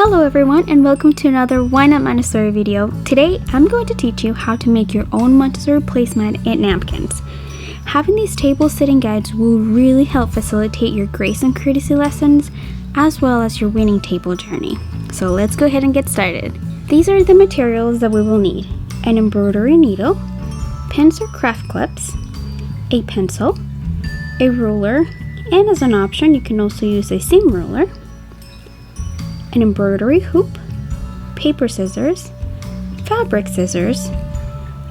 Hello everyone and welcome to another Why Not Montessori video. Today I'm going to teach you how to make your own Montessori placemat and napkins. Having these table sitting guides will really help facilitate your grace and courtesy lessons as well as your winning table journey. So let's go ahead and get started. These are the materials that we will need: an embroidery needle, pins or craft clips, a pencil, a ruler, and as an option you can also use a seam ruler, an embroidery hoop, paper scissors, fabric scissors,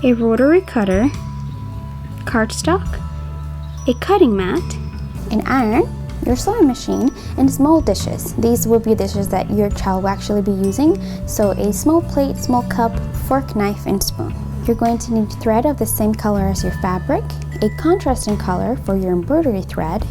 a rotary cutter, cardstock, a cutting mat, an iron, your sewing machine, and small dishes. These will be dishes that your child will actually be using, so a small plate, small cup, fork, knife, and spoon. You're going to need thread of the same color as your fabric, a contrasting color for your embroidery thread,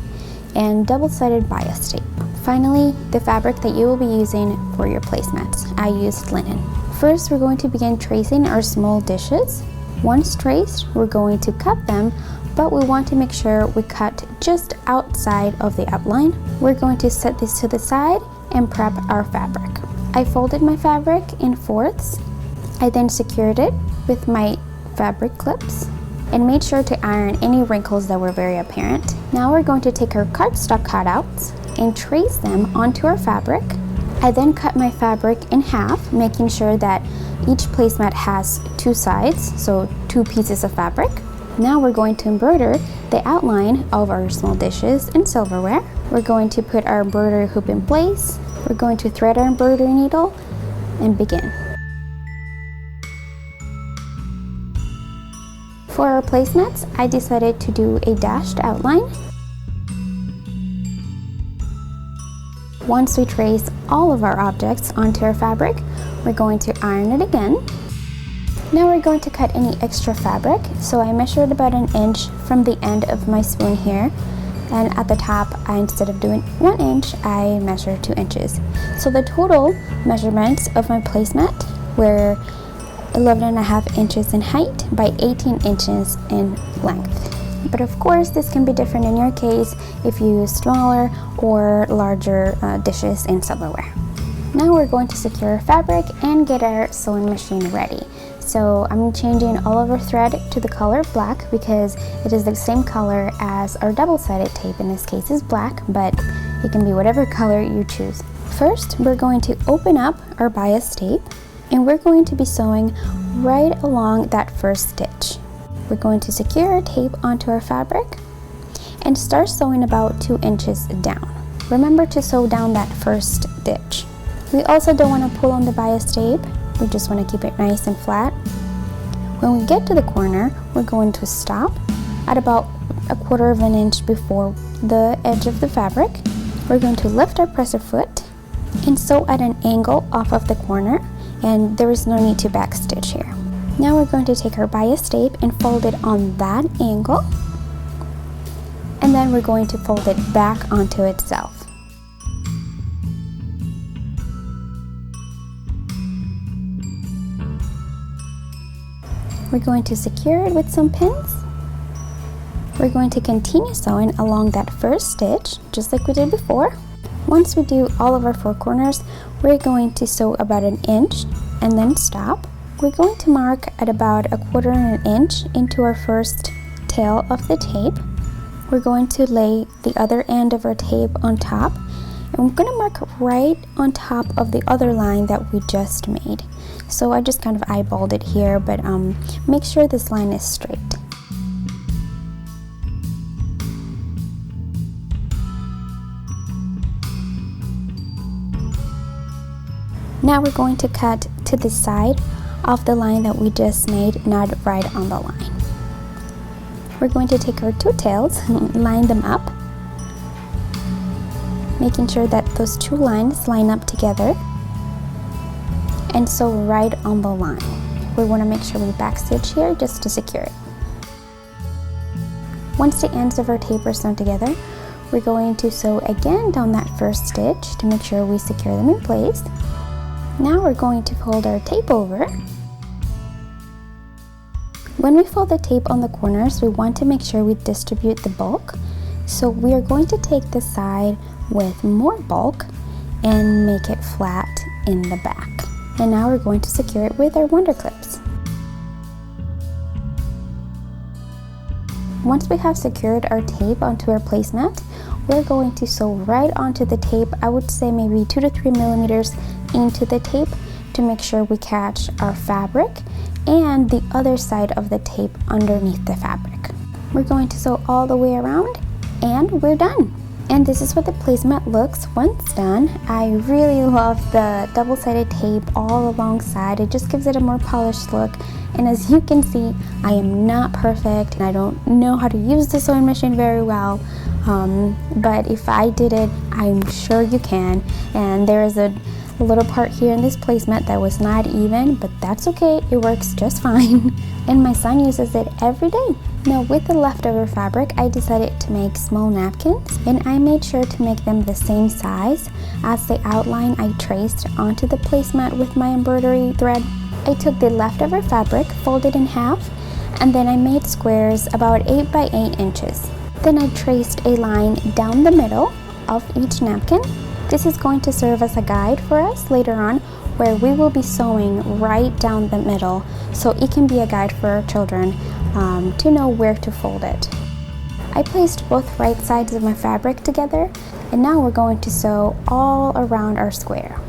and double-sided bias tape. Finally, the fabric that you will be using for your placemats. I used linen. First, we're going to begin tracing our small dishes. Once traced, we're going to cut them, but we want to make sure we cut just outside of the outline. We're going to set this to the side and prep our fabric. I folded my fabric in fourths. I then secured it with my fabric clips and made sure to iron any wrinkles that were very apparent. Now we're going to take our cardstock cutouts and trace them onto our fabric. I then cut my fabric in half, making sure that each placemat has two sides, so two pieces of fabric. Now we're going to embroider the outline of our small dishes and silverware. We're going to put our embroidery hoop in place. We're going to thread our embroidery needle and begin. For our placemats, I decided to do a dashed outline. Once we trace all of our objects onto our fabric, we're going to iron it again. Now we're going to cut any extra fabric. So I measured about 1 inch from the end of my spoon here, and at the top, instead of doing 1 inch, I measured 2 inches. So the total measurements of my placemat were 11.5 inches in height by 18 inches in length. But of course, this can be different in your case if you use smaller or larger dishes and silverware. Now we're going to secure our fabric and get our sewing machine ready. So I'm changing all of our thread to the color black because it is the same color as our double-sided tape. In this case is black, but it can be whatever color you choose. First, we're going to open up our bias tape and we're going to be sewing right along that first stitch. We're going to secure our tape onto our fabric and start sewing about 2 inches down. Remember to sew down that first stitch. We also don't want to pull on the bias tape. We just want to keep it nice and flat. When we get to the corner, we're going to stop at about 1/4 inch before the edge of the fabric. We're going to lift our presser foot and sew at an angle off of the corner, and there is no need to backstitch here. Now we're going to take our bias tape and fold it on that angle, and then we're going to fold it back onto itself. We're going to secure it with some pins. We're going to continue sewing along that first stitch, just like we did before. Once we do all of our 4 corners, we're going to sew about 1 inch and then stop. We're going to mark at about 1/4 inch into our first tail of the tape. We're going to lay the other end of our tape on top, and we're going to mark right on top of the other line that we just made. So I just kind of eyeballed it here, but make sure this line is straight. Now we're going to cut to the side of the line that we just made, not right on the line. We're going to take our 2 tails and line them up, making sure that those 2 lines line up together and sew right on the line. We want to make sure we backstitch here just to secure it. Once the ends of our tape are sewn together, we're going to sew again down that first stitch to make sure we secure them in place. Now we're going to fold our tape over. When we fold the tape on the corners, we want to make sure we distribute the bulk. So we are going to take the side with more bulk and make it flat in the back. And now we're going to secure it with our wonder clips. Once we have secured our tape onto our placemat, we're going to sew right onto the tape. I would say maybe 2 to 3 millimeters into the tape to make sure we catch our fabric and the other side of the tape underneath the fabric. We're going to sew all the way around and we're done. And this is what the placemat looks once done. I really love the double-sided tape all alongside. It just gives it a more polished look. And as you can see, I am not perfect and I don't know how to use the sewing machine very well. But if I did it, I'm sure you can. And there is a little part here in this placemat that was not even, but that's okay, it works just fine. And my son uses it every day. Now with the leftover fabric, I decided to make small napkins, and I made sure to make them the same size as the outline I traced onto the placemat with my embroidery thread. I took the leftover fabric, folded in half, and then I made squares about 8 by 8 inches. Then I traced a line down the middle of each napkin. This is going to serve as a guide for us later on, where we will be sewing right down the middle, so it can be a guide for our children to know where to fold it. I placed both right sides of my fabric together, and now we're going to sew all around our square.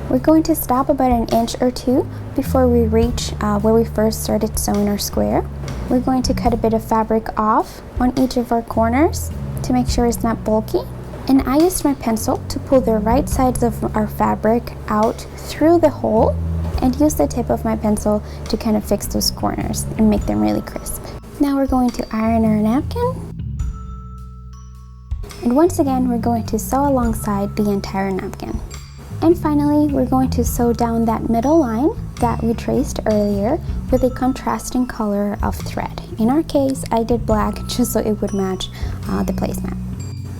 We're going to stop about an inch or two before we reach where we first started sewing our square. We're going to cut a bit of fabric off on each of our corners to make sure it's not bulky. And I used my pencil to pull the right sides of our fabric out through the hole and use the tip of my pencil to kind of fix those corners and make them really crisp. Now we're going to iron our napkin. And once again, we're going to sew alongside the entire napkin. And finally, we're going to sew down that middle line that we traced earlier with a contrasting color of thread. In our case, I did black just so it would match the placemat.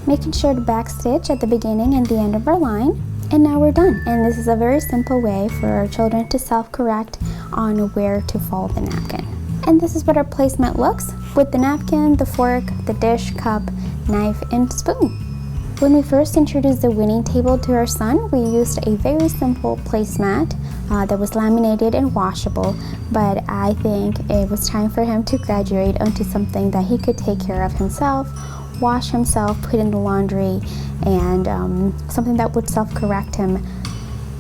Making sure to back stitch at the beginning and the end of our line. And now we're done. And this is a very simple way for our children to self-correct on where to fold the napkin. And this is what our placemat looks with the napkin, the fork, the dish, cup, knife, and spoon. When we first introduced the winning table to our son, we used a very simple placemat that was laminated and washable, but I think it was time for him to graduate onto something that he could take care of himself, wash himself, put in the laundry, and something that would self-correct him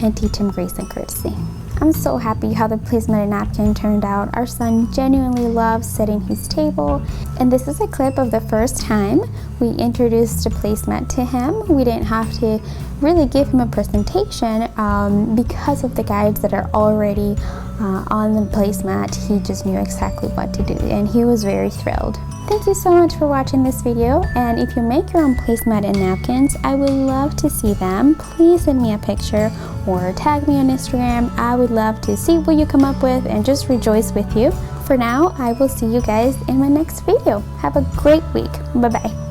and teach him grace and courtesy. I'm so happy how the placemat and napkin turned out. Our son genuinely loves setting his table, and this is a clip of the first time we introduced a placemat to him. We didn't have to really give him a presentation because of the guides that are already on the placemat. He just knew exactly what to do, and he was very thrilled. Thank you so much for watching this video, and if you make your own placemat and napkins, I would love to see them. Please send me a picture or tag me on Instagram. I would love to see what you come up with and just rejoice with you. For now, I will see you guys in my next video. Have a great week. Bye-bye.